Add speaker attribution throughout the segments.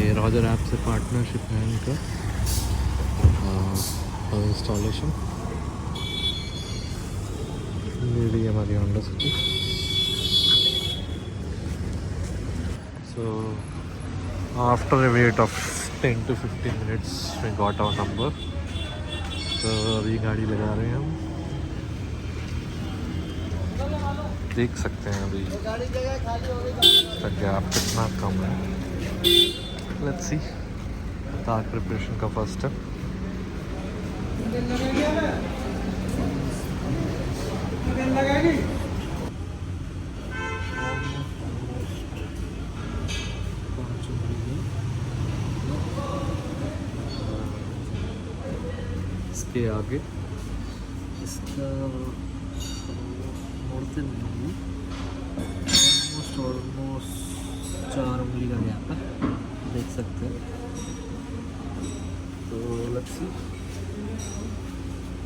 Speaker 1: ये Rogerab से partnership है इनका और इंस्टॉलेशन। ये रही हमारी Honda City। So after a wait of 10 to 15 minutes we got our number। तो अभी गाड़ी लगा रहे हैं हम। देख सकते हैं अभी इसका गैप कितना कम है। Let's see. Ladakh प्रिपरेशन का फर्स्ट स्टेप। इसके आगे इसका मोड़ते नहीं, ऑलमोस्ट 4 उंगली का गैप है, देख सकते हैं। तो लेट्स सी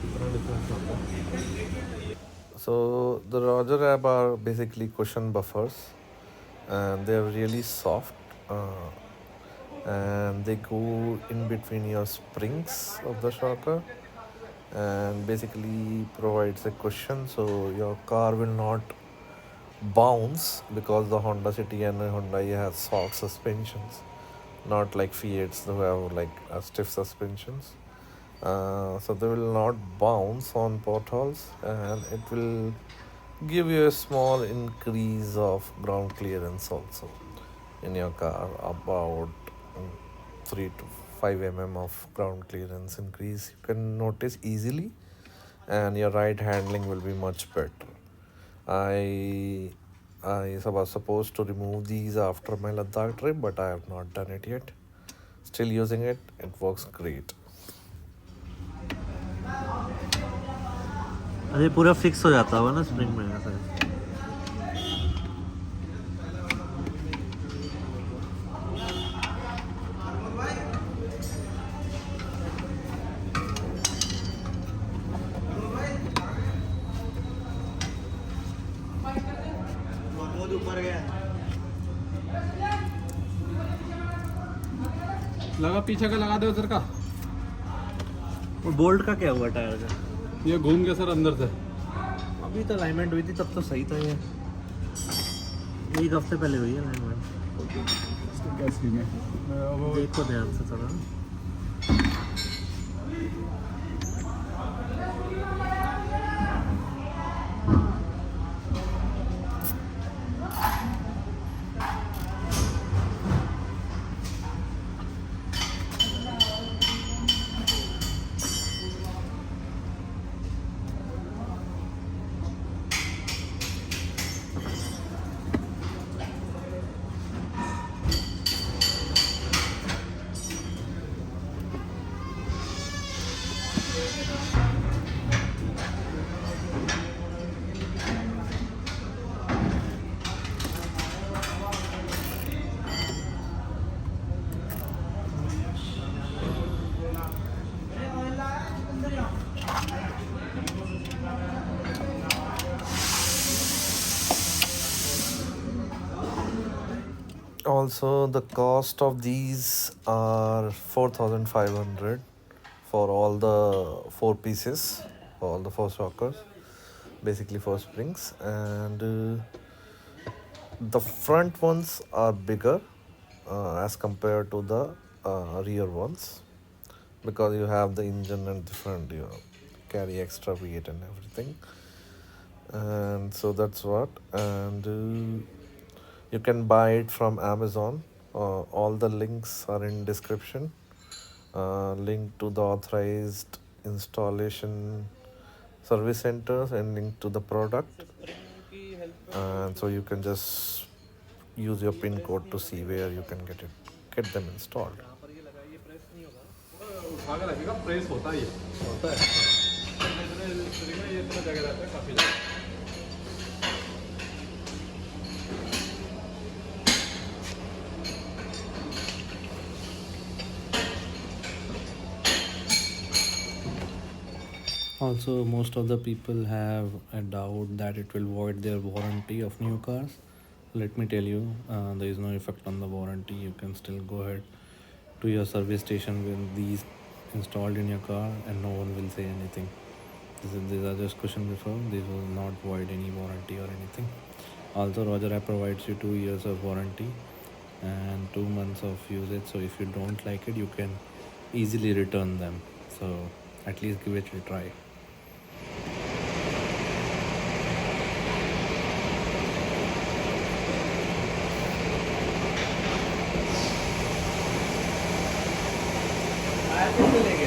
Speaker 1: कितना डिफरेंस आता है। So the Rogerab are basically cushion buffers, and they are really soft, and they go in between your springs of the shocker, and basically provides a cushion so your car will not bounce, because the Honda City and Hyundai has soft suspensions, not like Fiats who have like stiff suspensions. So they will not bounce on potholes, and it will give you a small increase of ground clearance also in your car, about 3 to 5 mm of ground clearance increase you can notice easily, and your ride handling will be much better. I was supposed to remove these after my Ladakh trip, but I have not done it yet. Still using it, it works great.
Speaker 2: अरे पूरा fix हो जाता होगा ना spring में ऐसा। ऊपर गया
Speaker 3: लगा, पीछे का लगा दे उधर का।
Speaker 2: और बोल्ट का क्या हुआ टायर का?
Speaker 3: ये घूम गया सर अंदर से।
Speaker 2: अभी तो अलाइनमेंट हुई थी तब तो सही था। ये 1 हफ्ते पहले हुई है अलाइनमेंट।
Speaker 3: इसका क्या सीन है?
Speaker 2: देखो ध्यान से थोड़ा।
Speaker 1: Also, the cost of these are 4,500 for all the 4 pieces, for all the 4 shockers, basically 4 springs, and the front ones are bigger as compared to the rear ones, because you have the engine and different, you carry extra weight and everything, and so that's what. And you can buy it from Amazon. All the links are in description. Link to the authorized installation service centers and link to the product. And so you can just use your pin code to see where you can get them installed.
Speaker 3: Press होता है, होता है। ये इतना जगह रहता है काफी ज़्यादा।
Speaker 2: Also, most of the people have a doubt that it will void their warranty of new cars. Let me tell you, there is no effect on the warranty. You can still go ahead to your service station with these installed in your car, and no one will say anything. These are just cushion before. These will not void any warranty or anything. Also, Rogerab provides you 2 years of warranty and 2 months of usage. So if you don't like it, you can easily return them. So at least give it a try.
Speaker 4: I think